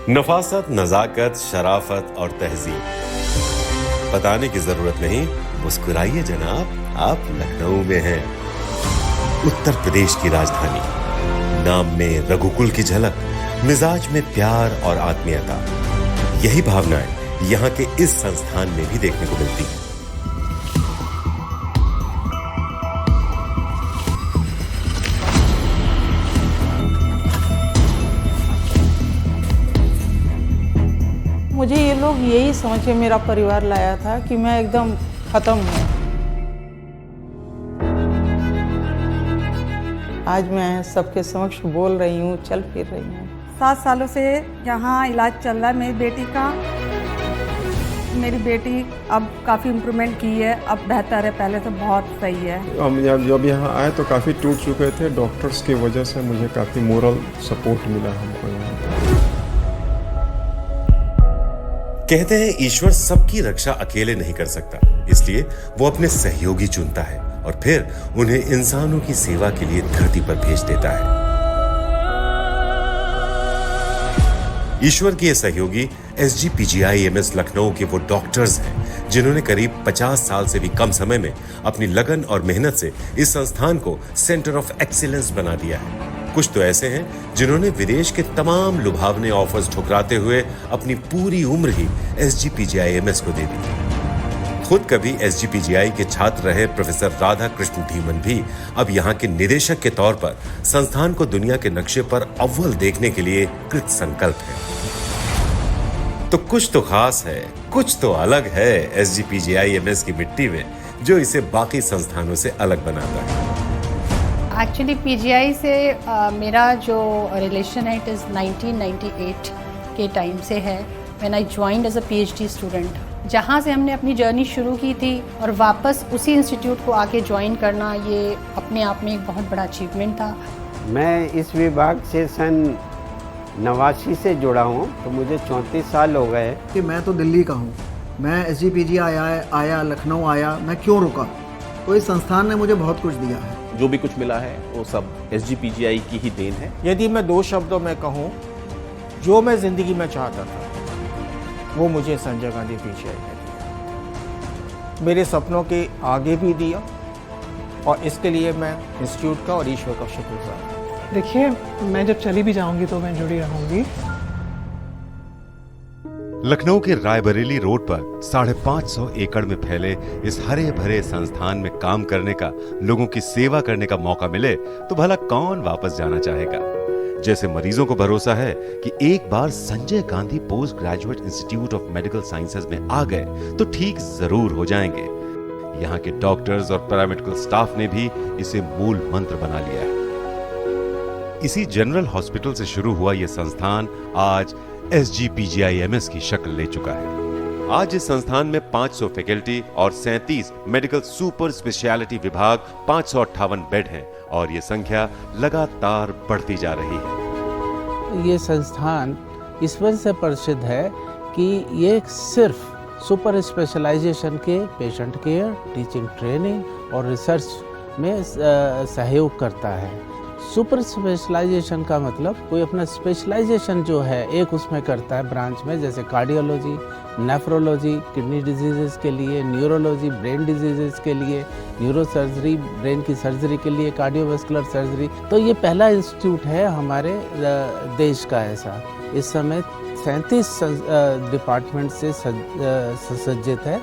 नफासत, नजाकत, शराफत और तहजीब। बताने की जरूरत नहीं, मुस्कुराइए जनाब, आप लखनऊ में हैं। उत्तर प्रदेश की राजधानी, नाम में रघुकुल की झलक, मिजाज में प्यार और आत्मीयता। यही भावनाएं यहाँ के इस संस्थान में भी देखने को मिलती हैं। मुझे ये लोग यही समझ के मेरा परिवार लाया था कि मैं एकदम खत्म हूँ। आज मैं सबके समक्ष बोल रही हूँ, चल फिर रही हूँ। 7 सालों से यहाँ इलाज चल रहा है मेरी बेटी का। मेरी बेटी अब काफ़ी इम्प्रूवमेंट की है, अब बेहतर है, पहले तो बहुत सही है। हम जब यहाँ आए तो काफ़ी टूट चुके थे। डॉक्टर्स की वजह से मुझे काफ़ी मोरल सपोर्ट मिला हमको यहाँ। कहते हैं ईश्वर सबकी रक्षा अकेले नहीं कर सकता, इसलिए वो अपने सहयोगी चुनता है और फिर उन्हें इंसानों की सेवा के लिए धरती पर भेज देता है। ईश्वर के ये सहयोगी SGPGI-MS लखनऊ के वो डॉक्टर्स हैं जिन्होंने करीब 50 साल से भी कम समय में अपनी लगन और मेहनत से इस संस्थान को सेंटर ऑफ एक्सीलेंस बना दिया है। कुछ तो ऐसे हैं जिन्होंने विदेश के तमाम लुभावने ऑफर्स ठुकराते हुए अपनी पूरी उम्र ही SGPGI-MS को दे दी। खुद कभी SGPGI के छात्र रहे प्रोफेसर राधा कृष्ण धीमन भी अब यहाँ के निदेशक के तौर पर संस्थान को दुनिया के नक्शे पर अव्वल देखने के लिए कृत संकल्प है। तो कुछ तो खास है, कुछ तो अलग है SGPGI-MS की मिट्टी में, जो इसे बाकी संस्थानों से अलग बनाता है। एक्चुअली PGI से मेरा जो रिलेशन है इट इज़ 1998 के टाइम से है, when I joined as a PhD student. जहाँ से हमने अपनी जर्नी शुरू की थी और वापस उसी इंस्टीट्यूट को आके ज्वाइन करना, ये अपने आप में एक बहुत बड़ा अचीवमेंट था। मैं इस विभाग से सन 89 से जुड़ा हूँ, तो मुझे 34 साल हो गए। कि मैं तो दिल्ली का हूँ, मैं SGPGI आया लखनऊ आया, मैं क्यों रुका? तो इस संस्थान ने मुझे बहुत कुछ दिया है। जो भी कुछ मिला है वो सब SGPGI की ही देन है। यदि मैं 2 शब्दों में कहूँ, जो मैं ज़िंदगी में चाहता था वो मुझे संजय गांधी PGI ने दिया, मेरे सपनों के आगे भी दिया, और इसके लिए मैं इंस्टीट्यूट का और ईश्वर का शुक्रगुजार हूँ। देखिए, मैं जब चली भी जाऊंगी तो मैं जुड़ी रहूंगी। लखनऊ के रायबरेली रोड पर 550 एकड़ में फैले इस हरे भरे संस्थान में काम करने का, लोगों की सेवा करने का मौका मिले तो भला कौन वापस जाना चाहेगा। जैसे मरीजों को भरोसा है कि एक बार Sanjay Gandhi post graduate institute of medical sciences में आ गए तो ठीक जरूर हो जाएंगे। यहाँ के डॉक्टर्स और पैरामेडिकल स्टाफ ने भी इसे मूल मंत्र बना लिया है। इसी जनरल हॉस्पिटल से शुरू हुआ यह संस्थान आज SGPGI-MS की शक्ल ले चुका है। आज इस संस्थान में 500 फैकल्टी और 37 मेडिकल सुपर स्पेशलिटी विभाग, 558 बेड हैं और ये संख्या लगातार बढ़ती जा रही है। ये संस्थान इस वजह से प्रसिद्ध है कि ये सिर्फ सुपर स्पेशलाइजेशन के पेशेंट केयर, टीचिंग, ट्रेनिंग और रिसर्च में सहयोग करता है। सुपर स्पेशलाइजेशन का मतलब कोई अपना स्पेशलाइजेशन जो है एक उसमें करता है ब्रांच में, जैसे कार्डियोलॉजी, नेफ्रोलॉजी किडनी डिजीजेस के लिए, न्यूरोलॉजी ब्रेन डिजीजेस के लिए, न्यूरो सर्जरी ब्रेन की सर्जरी के लिए, कार्डियोवास्कुलर सर्जरी। तो ये पहला इंस्टीट्यूट है हमारे देश का ऐसा। इस समय 37 डिपार्टमेंट से सुसज्जित है।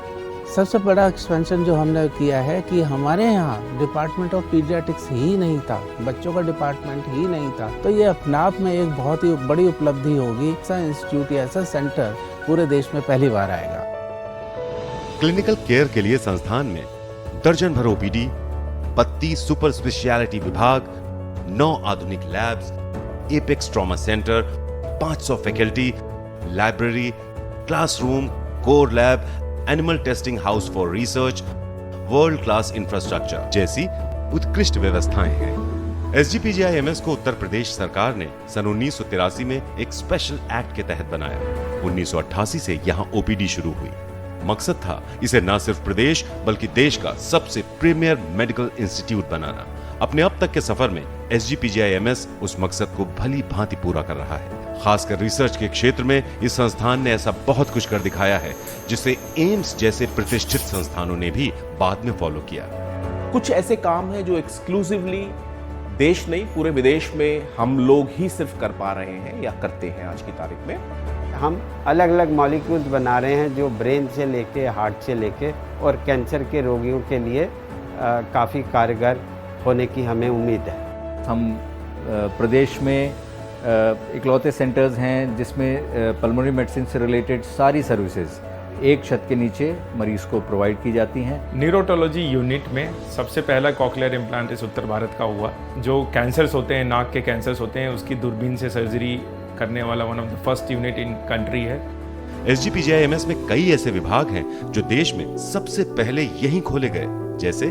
सबसे बड़ा एक्सपेंशन जो हमने किया है कि हमारे यहाँ डिपार्टमेंट ऑफ पीडियाट्रिक्स ही नहीं था, बच्चों का डिपार्टमेंट ही नहीं था। तो ये अपने आप में एक बहुत ही बड़ी उपलब्धि होगी। ऐसा इंस्टीट्यूट या ऐसा सेंटर पूरे देश में पहली बार आएगा। क्लिनिकल केयर के लिए संस्थान में दर्जन भर OPD, 32 सुपर स्पेशलिटी विभाग, 9 आधुनिक labs, apex trauma centre, 500 faculty, library, classroom, core lab, animal testing house for research, world class infrastructure जैसी उत्कृष्ट व्यवस्थाएं हैं। SGPGI-MS को उत्तर प्रदेश सरकार ने सन 1983 में एक स्पेशल एक्ट के तहत बनाया। 1988 से यहाँ OPD शुरू हुई। मकसद था इसे न सिर्फ प्रदेश बल्कि देश का सबसे प्रीमियर मेडिकल इंस्टीट्यूट बनाना। अपने अब तक के सफर में SGPGI-MS उस मकसद को भली भांति पूरा कर रहा है। खासकर रिसर्च के क्षेत्र में इस संस्थान ने ऐसा बहुत कुछ कर दिखाया है जिसे एम्स जैसे प्रतिष्ठित संस्थानों ने भी बाद में फॉलो किया। कुछ ऐसे काम हैं जो एक्सक्लूसिवली देश नहीं पूरे विदेश में हम लोग ही सिर्फ कर पा रहे हैं या करते हैं आज की तारीख में। हम अलग अलग मॉलिक्यूल्स बना रहे हैं जो ब्रेन से लेके हार्ट से लेके और कैंसर के रोगियों के लिए काफ़ी कारगर होने की हमें उम्मीद है। हम प्रदेश में इकलौते सेंटर्स हैं जिसमें पल्मोनरी मेडिसिन से रिलेटेड सारी सर्विसेज एक छत के नीचे मरीज को प्रोवाइड की जाती हैं। न्यूरोटोलॉजी यूनिट में सबसे पहला कॉकलियर इम्प्लांट इस उत्तर भारत का हुआ। जो कैंसर्स होते हैं, नाक के कैंसर्स होते हैं, उसकी दूरबीन से सर्जरी करने वाला one of the first unit in country है। SGPGIMS में कई ऐसे विभाग हैं जो देश में सबसे पहले यहीं खोले गए, जैसे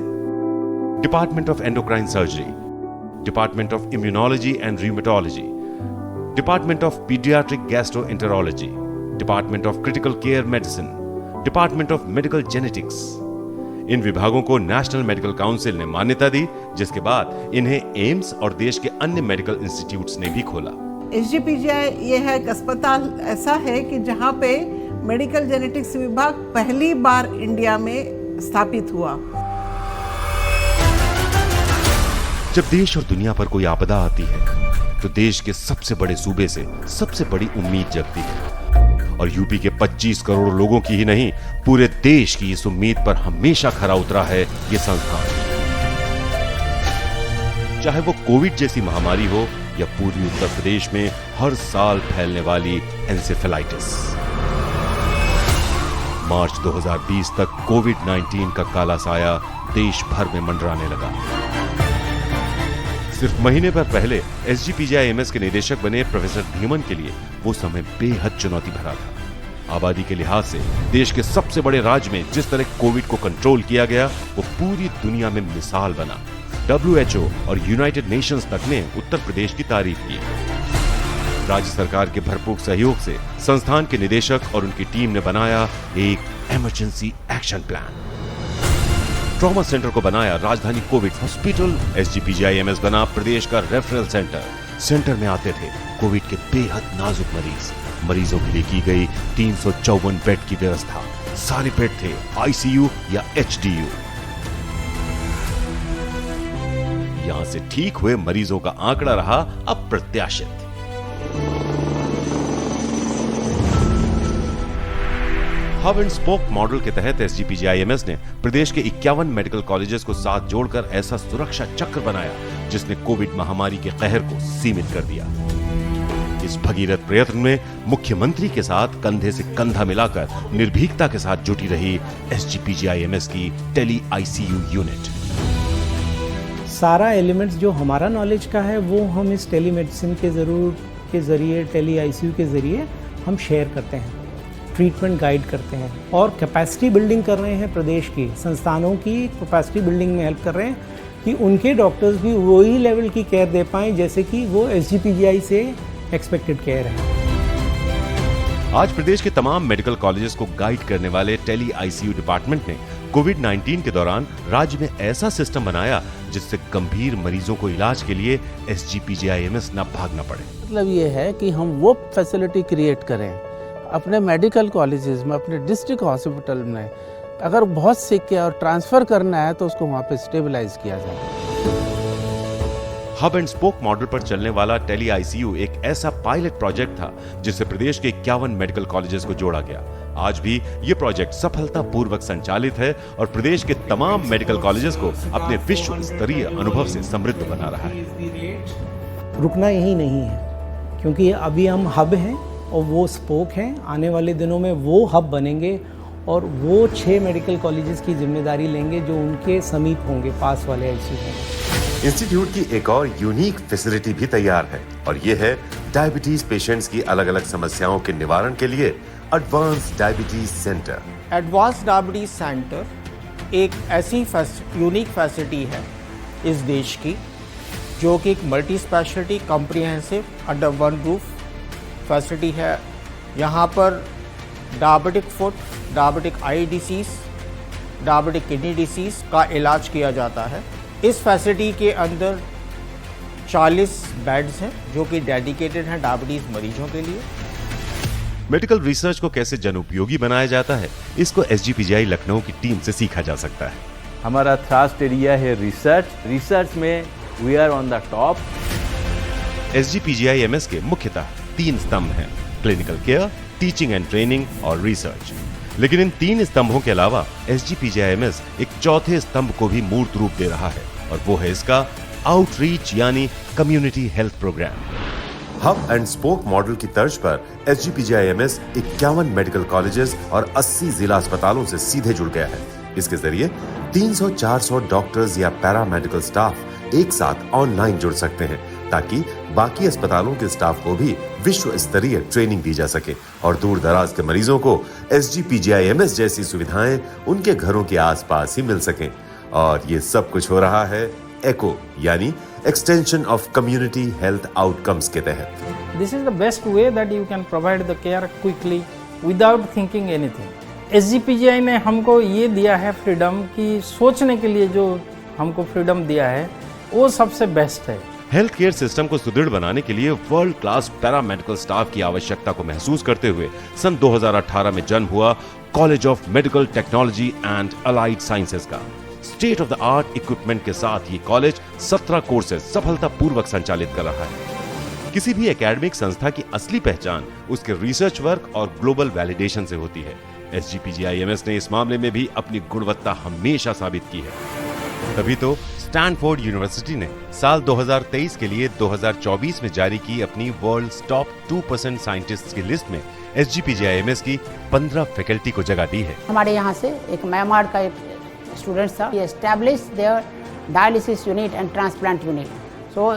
department of endocrine surgery, department of immunology and rheumatology, department of paediatric gastroenterology, department of critical care medicine, department of medical genetics. इन विभागों को नेशनल मेडिकल काउंसिल ने मान्यता दी, जिसके बाद इन्हें एम्स और देश के अन्य मेडिकल इंस्टीट्यूट्स ने भी खोला। SGPGI ये है एक अस्पताल ऐसा है कि जहाँ पे मेडिकल जेनेटिक्स विभाग पहली बार इंडिया में स्थापित हुआ। जब देश और दुनिया पर कोई आपदा आती है तो देश के सबसे बड़े सूबे से सबसे बड़ी उम्मीद जगती है, और यूपी के 25 करोड़ लोगों की ही नहीं, पूरे देश की इस उम्मीद पर हमेशा खरा उतरा है ये संस्थान। चाहे वो कोविड जैसी महामारी हो या पूर्वी उत्तर प्रदेश में हर साल फैलने वाली एंसेफेलाइटिस। मार्च 2020 तक कोविड-19 का काला साया देश भर में मंडराने लगा। सिर्फ महीने भर पहले SGPGIMS के निदेशक बने प्रोफेसर धीमन के लिए वो समय बेहद चुनौती भरा था। आबादी के लिहाज से देश के सबसे बड़े राज्य में जिस तरह कोविड को कंट्रोल किया गया वो पूरी दुनिया में मिसाल बना। WHO और यूनाइटेड नेशंस तक ने उत्तर प्रदेश की तारीफ की। राज्य सरकार के भरपूर सहयोग से संस्थान के निदेशक और उनकी टीम ने बनाया एक emergency action plan. Trauma centre को बनाया राजधानी कोविड हॉस्पिटल। SGPGIMS बना प्रदेश का रेफरल सेंटर। सेंटर में आते थे कोविड के बेहद नाजुक मरीजों के लिए की गई 354 बेड की व्यवस्था। सारे बेड थे ICU या HDU। यहां से ठीक हुए मरीजों का आंकड़ा रहा अप्रत्याशित। हब एंड स्पोक मॉडल के तहत SGPGIMS ने प्रदेश के 51 मेडिकल कॉलेजेस को साथ जोड़कर ऐसा सुरक्षा चक्र बनाया जिसने कोविड महामारी के कहर को सीमित कर दिया। इस भगीरथ प्रयत्न में मुख्यमंत्री के साथ कंधे से कंधा मिलाकर निर्भीकता के साथ जुटी रही SGPGIMS की टेली ICU यूनिट। सारा एलिमेंट्स जो हमारा नॉलेज का है वो हम इस टेलीमेडिसिन के जरिए टेली ICU के जरिए हम शेयर करते हैं, ट्रीटमेंट गाइड करते हैं और कैपेसिटी बिल्डिंग कर रहे हैं। प्रदेश की संस्थानों की कैपेसिटी बिल्डिंग में हेल्प कर रहे हैं कि उनके डॉक्टर्स भी वही लेवल की केयर दे पाएं जैसे कि वो SGPGI से एक्सपेक्टेड केयर है। आज प्रदेश के तमाम मेडिकल कॉलेजेस को गाइड करने वाले टेली ICU डिपार्टमेंट ने कोविड-19 के दौरान राज्य में ऐसा सिस्टम बनाया जिससे गंभीर मरीजों को इलाज के लिए SGPGIMS न भागना पड़े। मतलब ये है कि हम वो फैसिलिटी क्रिएट करें अपने मेडिकल कॉलेजेस में, अपने डिस्ट्रिक्ट हॉस्पिटल में। अगर बहुत सिक है और ट्रांसफर करना है तो उसको वहाँ पे स्टेबलाइज किया जाए। हब एंड स्पोक मॉडल पर चलने वाला टेली ICU एक ऐसा पायलट प्रोजेक्ट था जिससे प्रदेश के 51 मेडिकल कॉलेजेस को जोड़ा गया। आज भी ये प्रोजेक्ट सफलतापूर्वक संचालित है और प्रदेश के तमाम मेडिकल कॉलेजेस को अपने विश्व स्तरीय अनुभव से समृद्ध बना रहा है। रुकना यही नहीं है क्योंकि अभी हम हब हैं और वो स्पोक हैं। आने वाले दिनों में वो हब बनेंगे और वो 6 मेडिकल कॉलेजेस की जिम्मेदारी लेंगे जो उनके समीप होंगे, पास वाले ICU में। इंस्टीट्यूट की एक और यूनिक फैसिलिटी भी तैयार है और ये है डायबिटीज पेशेंट्स की अलग अलग समस्याओं के निवारण के लिए advance diabetes centre. Advance diabetes centre एक ऐसी यूनिक फैसिलिटी है इस देश की जो कि एक multi speciality comprehensive under one roof facility है। यहाँ पर डायबिटिक फुट, डायबिटिक आई डिसीज़, डायबिटिक किडनी डिसीज़ का इलाज किया जाता है। इस फैसिलिटी के अंदर 40 बेड्स हैं जो कि डेडिकेटेड हैं डायबिटीज़ मरीजों के लिए। मेडिकल रिसर्च को कैसे जनोपयोगी बनाया जाता है, इसको SGPGI लखनऊ की टीम से सीखा जा सकता है। हमारा थ्रास्ट एरिया है रिसर्च में we are on the top. SGPGI MS के मुख्यतः 3 स्तंभ हैं: clinical care, teaching and training और रिसर्च। लेकिन इन 3 स्तंभों के अलावा SGPGI MS एक चौथे स्तंभ को भी मूर्त रूप दे रहा है, और वो है इसका आउटरीच यानी community health program. Hub and spoke model की तर्ज पर SGPGI MS 51 मेडिकल कॉलेजेस और 80 जिला अस्पतालों से सीधे जुड़ गया है। इसके जरिए 300-400 डॉक्टर्स या पैरामेडिकल स्टाफ एक साथ ऑनलाइन जुड़ सकते हैं, ताकि बाकी अस्पतालों के स्टाफ को भी विश्व स्तरीय ट्रेनिंग दी जा सके और दूर दराज के मरीजों को SGPGI MS जैसी सुविधाएं उनके घरों के आसपास ही मिल सकें। और ये सब कुछ हो रहा है ECHO यानी extension of community health outcomes के तहत। This is the best way that you can provide the care quickly without thinking anything. SGPGI ने हमको ये दिया है फ्रीडम की सोचने के लिए, जो हमको फ्रीडम दिया है वो सबसे बेस्ट है। हेल्थ केयर सिस्टम को सुदृढ़ बनाने के लिए वर्ल्ड क्लास पैरामेडिकल स्टाफ की आवश्यकता को महसूस करते हुए सन 2018 में जन्म हुआ college of medical technology and allied sciences का। State of the art equipment के साथ ये कॉलेज 17 कोर्सेज सफलतापूर्वक संचालित कर रहा है। किसी भी एकेडमिक संस्था की असली पहचान उसके रिसर्च वर्क और ग्लोबल वैलिडेशन से होती है। SGPGI MS ने इस मामले में भी अपनी गुणवत्ता हमेशा साबित की है। तभी तो स्टैनफोर्ड यूनिवर्सिटी ने साल 2023 के लिए 2024 में जारी की अपनी वर्ल्ड्स टॉप 2% साइंटिस्ट्स की लिस्ट में SGPGI MS की 15 फैकल्टी को जगह दी है। हमारे यहाँ से एक म्यांमार का एक स्टूडेंट था, establish there dialysis unit and transplant unit, so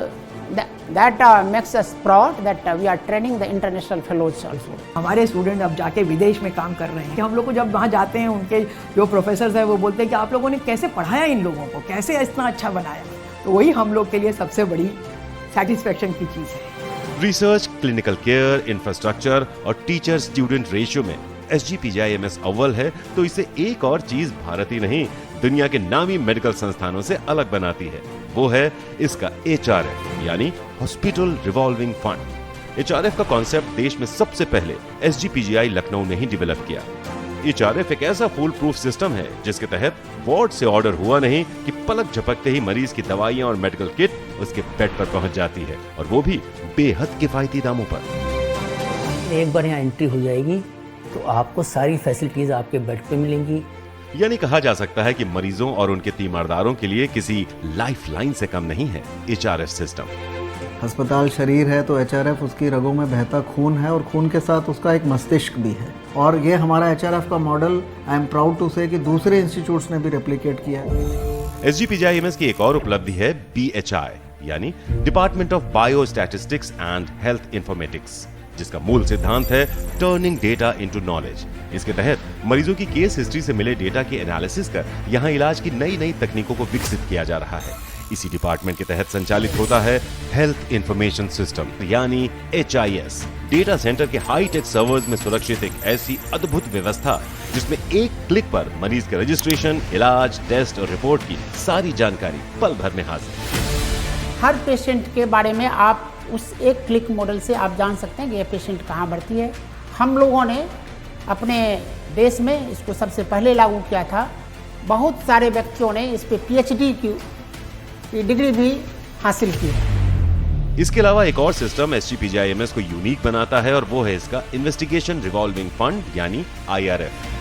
that makes us proud that we are training the international fellows also. हमारे स्टूडेंट अब जाके विदेश में काम कर रहे हैं। हम लोग को जब वहाँ जाते हैं, उनके जो प्रोफेसर हैं वो बोलते हैं कि आप लोगों ने कैसे पढ़ाया इन लोगों को, कैसे इतना अच्छा बनाया। तो वही हम लोग के लिए सबसे बड़ी सेटिस्फेक्शन की चीज़ है। रिसर्च, क्लिनिकल केयर, इंफ्रास्ट्रक्चर और टीचर स्टूडेंट रेशियो में SGPGI MS अव्वल है, तो इसे एक और चीज भारत ही नहीं दुनिया के नामी मेडिकल संस्थानों से अलग बनाती है। वो है इसका HRF यानी हॉस्पिटल रिवॉल्विंग फंड। HRF का कॉन्सेप्ट देश में सबसे पहले SGPGI लखनऊ ने ही डेवलप किया। HRF एक ऐसा फुल प्रूफ सिस्टम है जिसके तहत वार्ड से ऑर्डर हुआ नहीं कि पलक झपकते ही मरीज की दवाइयां और मेडिकल किट उसके बेड पर पहुंच जाती है, और वो भी बेहद किफायती दामों पर। एक बार यहाँ एंट्री हो जाएगी तो आपको सारी फैसिलिटीज आपके बेड पे मिलेंगी। यानी कहा जा सकता है कि मरीजों और उनके तीमारदारों के लिए किसी लाइफलाइन से कम नहीं है HRF सिस्टम। अस्पताल शरीर है तो HRF उसकी रगों में बहता खून है, और खून के साथ उसका एक मस्तिष्क भी है। और ये हमारा HRF का model I am proud to say कि दूसरे इंस्टीट्यूट्स ने भी रेप्लिकेट किया है। SGPGI MS की एक और उपलब्धि है BHI यानी department of bio statistics and health informatics, जिसका मूल सिद्धांत है टर्निंग डेटा इनटू नॉलेज। इसके तहत मरीजों की केस हिस्ट्री से मिले डेटा की एनालिसिस कर यहां इलाज की नई नई तकनीकों को विकसित किया जा रहा है। इसी डिपार्टमेंट के तहत संचालित होता है हेल्थ इंफॉर्मेशन सिस्टम यानी HIS। डेटा सेंटर के हाईटेक सर्वर्स में सुरक्षित एक ऐसी अद्भुत व्यवस्था जिसमें एक क्लिक पर मरीज के रजिस्ट्रेशन, इलाज, टेस्ट और रिपोर्ट की सारी जानकारी पल भर में हासिल। हर पेशेंट के बारे में आप उस एक क्लिक मॉडल से आप जान सकते हैं कि ये पेशेंट कहाँ भर्ती है। हम लोगों ने अपने देश में इसको सबसे पहले लागू किया था। बहुत सारे व्यक्तियों ने इस पे PhD की डिग्री भी हासिल की है। इसके अलावा एक और सिस्टम SGPGI MS को यूनिक बनाता है, और वो है इसका इन्वेस्टिगेशन रिवॉल्विंग फंड यानी IRF।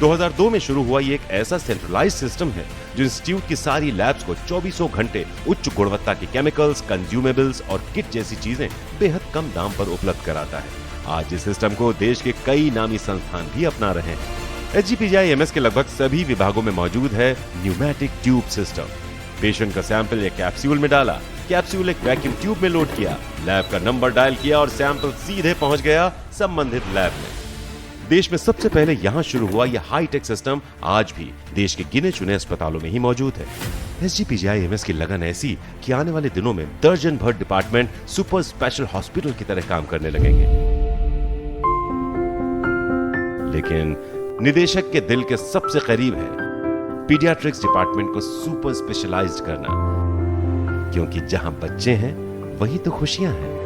2002 में शुरू हुआ ये एक ऐसा सेंट्रलाइज्ड सिस्टम है जो इंस्टीट्यूट की सारी लैब्स को 24 घंटे उच्च गुणवत्ता के केमिकल्स, कंज्यूमेबल्स और किट जैसी चीजें बेहद कम दाम पर उपलब्ध कराता है। आज इस सिस्टम को देश के कई नामी संस्थान भी अपना रहे हैं। SGPGI MS के लगभग सभी विभागों में मौजूद है न्यूमेटिक ट्यूब सिस्टम। पेशेंट का सैंपल एक कैप्सूल में डाला, कैप्सूल एक वैक्यूम ट्यूब में लोड किया, लैब का नंबर डायल किया और सैंपल सीधे पहुंच गया संबंधित लैब में। देश में सबसे पहले यहां शुरू हुआ यह हाईटेक सिस्टम आज भी देश के गिने चुने अस्पतालों में ही मौजूद है। SGPGI MS की लगन ऐसी कि आने वाले दिनों में दर्जन भर डिपार्टमेंट सुपर स्पेशल हॉस्पिटल की तरह काम करने लगेंगे। लेकिन निदेशक के दिल के सबसे करीब है पीडियाट्रिक्स डिपार्टमेंट को सुपर स्पेशलाइज्ड करना, क्योंकि जहां बच्चे हैं वही तो खुशियां हैं।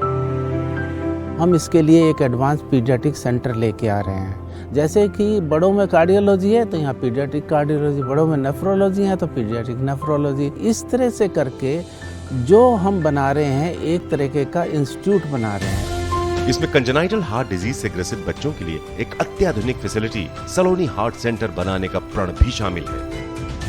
हम इसके लिए एक एडवांस पीडियाट्रिक सेंटर लेके आ रहे हैं। जैसे कि बड़ों में कार्डियोलॉजी है तो यहाँ पीडियाट्रिक कार्डियोलॉजी, बड़ों में नेफ्रोलॉजी है तो पीडियाट्रिक नेफ्रोलॉजी। इस तरह से करके जो हम बना रहे हैं एक तरीके का इंस्टीट्यूट बना रहे हैं। इसमें कंजेनाइटल हार्ट डिजीज से ग्रसित बच्चों के लिए एक अत्याधुनिक फैसिलिटी सलोनी हार्ट सेंटर बनाने का प्रण भी शामिल है,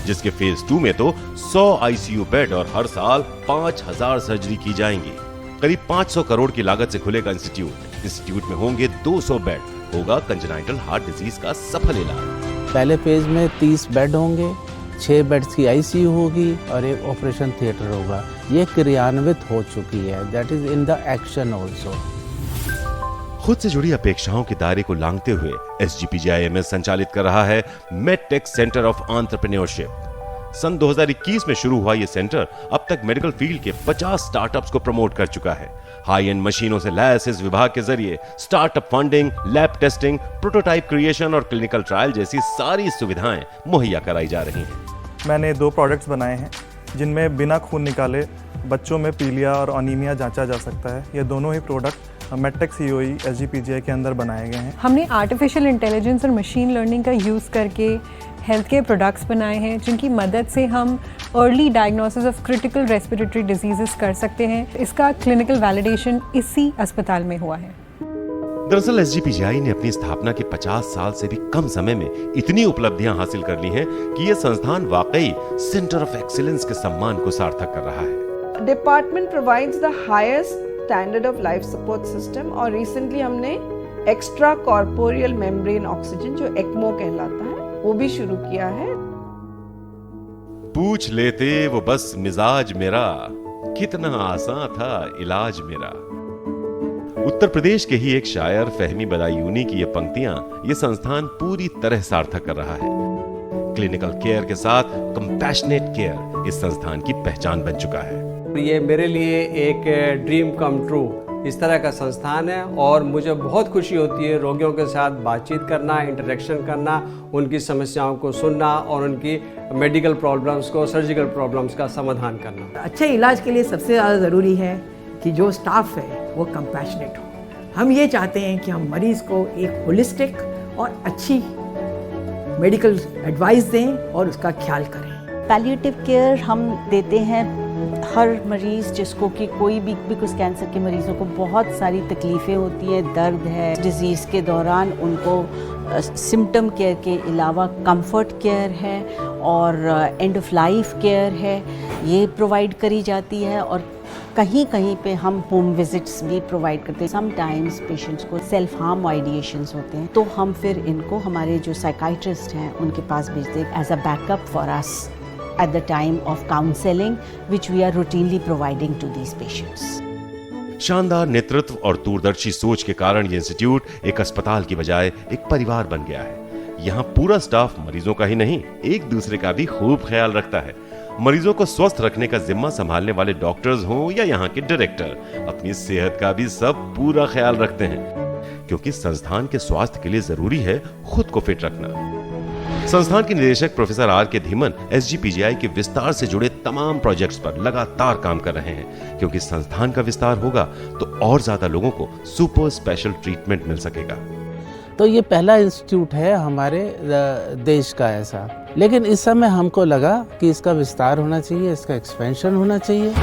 जिसके फेज 2 में तो 100 आईसीयू बेड और हर साल 5000 सर्जरी की जाएंगी। करीब 500 करोड़ की लागत से खुलेगा इंस्टीट्यूट में होंगे 200 बेड, होगा कंजेनाइटल हार्ट डिजीज का सफल इलाज। पहले फेज में 30 बेड होंगे, 6 बेड्स की आईसीयू होगी और एक ऑपरेशन थिएटर होगा। ये क्रियान्वित हो चुकी है, that is in the action also. खुद से जुड़ी अपेक्षाओं के दायरे को लांघते हुए SGPGIMS संचालित कर रहा है मेडटेक सेंटर ऑफ एंटरप्रेन्योरशिप। सन 2021 में शुरू हुआ ये सेंटर अब तक मेडिकल फील्ड के 50 स्टार्टअप्स को प्रमोट कर चुका है। हाई एंड मशीनों से लैस इस विभाग के जरिए startup funding, lab testing, prototype creation और क्लिनिकल ट्रायल जैसी सारी सुविधाएं मुहैया कराई जा रही हैं। मैंने 2 प्रोडक्ट्स बनाए हैं जिनमें बिना खून निकाले बच्चों में पीलिया और अनीमिया जांचा जा सकता है। ये दोनों ही प्रोडक्ट मेडटेक COE SGPGI के अंदर बनाए गए हैं। हमने आर्टिफिशियल इंटेलिजेंस और मशीन लर्निंग का यूज़ करके हेल्थ केयर प्रोडक्ट्स बनाए हैं जिनकी मदद से हम early diagnosis of critical respiratory diseases कर सकते हैं। इसका क्लिनिकल वैलिडेशन इसी अस्पताल में हुआ है। दरअसल SGPGI ने अपनी स्थापना के 50 साल से भी कम समय में इतनी उपलब्धियां हासिल कर ली हैं कि यह संस्थान वाकई सेंटर ऑफ एक्सीलेंस के सम्मान को सार्थक कर रहा है। Department provides the highest standard of life support system और रिसेंटली हमने एक्स्ट्रा कॉर्पोरियल मेम्ब्रेन ऑक्सीजन जो ECMO कहलाता है वो भी शुरू किया है। पूछ लेते वो बस मिजाज मेरा, कितना आसान था इलाज मेरा। उत्तर प्रदेश के ही एक शायर फहमी बदायूनी की ये पंक्तियां ये संस्थान पूरी तरह सार्थक कर रहा है। क्लिनिकल केयर के साथ कंपैशनेट केयर इस संस्थान की पहचान बन चुका है। ये मेरे लिए एक ड्रीम कम ट्रू इस तरह का संस्थान है और मुझे बहुत खुशी होती है रोगियों के साथ बातचीत करना, इंटरेक्शन करना, उनकी समस्याओं को सुनना और उनकी मेडिकल प्रॉब्लम्स को, सर्जिकल प्रॉब्लम्स का समाधान करना। अच्छे इलाज के लिए सबसे ज़्यादा ज़रूरी है कि जो स्टाफ है वो कंपैशनेट हो। हम ये चाहते हैं कि हम मरीज़ को एक होलिस्टिक और अच्छी मेडिकल एडवाइस दें और उसका ख्याल करें। पैलिएटिव केयर हम देते हैं हर मरीज़ जिसको कि कोई भी, बिकॉज कैंसर के मरीज़ों को बहुत सारी तकलीफ़ें होती हैं, दर्द है। डिज़ीज़ के दौरान उनको सिम्टम केयर के अलावा कंफर्ट केयर है और एंड ऑफ लाइफ केयर है, ये प्रोवाइड करी जाती है। और कहीं कहीं पे हम होम विजिट्स भी प्रोवाइड करते हैं। समटाइम्स पेशेंट्स को सेल्फ हार्म आइडिएशंस होते हैं तो हम फिर इनको हमारे जो साइकाइट्रिस्ट हैं उनके पास भेजते हैं as a backup for us at the time of counseling which we are routinely providing to these patients. शानदार नेतृत्व और दूरदर्शी सोच के कारण ये इंस्टीट्यूट एक अस्पताल की बजाय एक परिवार बन गया है। यहाँ पूरा स्टाफ मरीजों का ही नहीं, एक दूसरे का भी खूब ख्याल रखता है। मरीजों को स्वस्थ रखने का जिम्मा संभालने वाले डॉक्टर्स हों या यहाँ के डायरेक्टर, अपनी सेहत का भी सब पूरा ख्याल रखते हैं, क्योंकि संस्थान के स्वास्थ्य के लिए जरूरी है खुद को फिट रखना। संस्थान के निदेशक प्रोफेसर R.K. धीमन SGPGI के विस्तार से जुड़े तमाम प्रोजेक्ट्स पर लगातार काम कर रहे हैं, क्योंकि संस्थान का विस्तार होगा तो और ज्यादा लोगों को सुपर स्पेशल ट्रीटमेंट मिल सकेगा। तो ये पहला इंस्टीट्यूट है हमारे देश का ऐसा, लेकिन इस समय हमको लगा कि इसका विस्तार होना चाहिए, इसका एक्सपेंशन होना चाहिए।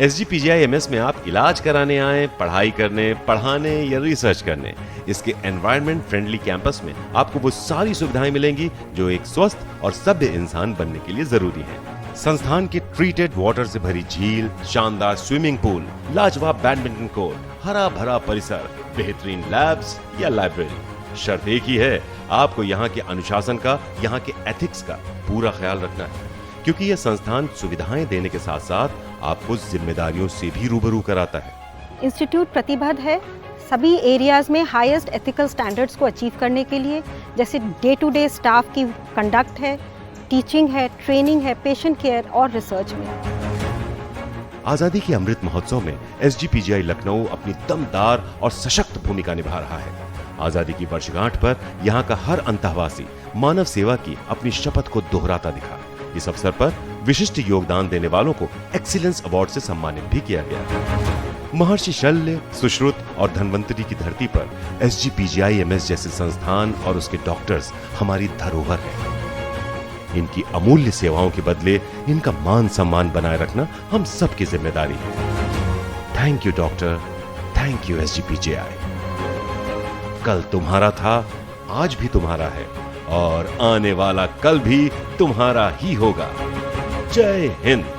SGPGIMS में आप इलाज कराने आए, पढ़ाई करने, पढ़ाने या रिसर्च करने, इसके एनवायरनमेंट फ्रेंडली कैंपस में आपको वो सारी सुविधाएं मिलेंगी जो एक स्वस्थ और सभ्य इंसान बनने के लिए जरूरी है। संस्थान की ट्रीटेड वाटर से भरी झील, शानदार स्विमिंग पूल, लाजवाब बैडमिंटन कोर्ट, हरा भरा परिसर, बेहतरीन लैब्स या लाइब्रेरी। शर्त एक ही है, आपको यहाँ के अनुशासन का, यहाँ के एथिक्स का पूरा ख्याल रखना है, क्योंकि यह संस्थान सुविधाएं देने के साथ साथ आपको जिम्मेदारियों से भी रूबरू कराता है। इंस्टीट्यूट प्रतिबद्ध है सभी एरियाज में हाईएस्ट एथिकल स्टैंडर्ड्स को अचीव करने के लिए, जैसे डे टू डे स्टाफ की कंडक्ट है, टीचिंग है, ट्रेनिंग है, पेशेंट केयर और रिसर्च में। आजादी के अमृत महोत्सव में SGPGI लखनऊ अपनी दमदार और सशक्त भूमिका निभा रहा है। आजादी की वर्षगांठ पर यहाँ का हर अंतःवासी मानव सेवा की अपनी शपथ को दोहराता दिखा। इस अवसर पर विशिष्ट योगदान देने वालों को एक्सीलेंस अवार्ड से सम्मानित भी किया गया। महर्षि शल्य, सुश्रुत और धन्वंतरी की धरती पर SGPGI-MS जैसे संस्थान और उसके डॉक्टर्स हमारी धरोहर हैं। इनकी अमूल्य सेवाओं के बदले इनका मान सम्मान बनाए रखना हम सबकी जिम्मेदारी है। Thank you doctor, thank you SGPGI। कल तुम्हारा था, आज भी तुम्हारा है और आने वाला कल भी तुम्हारा ही होगा। जय हिंद।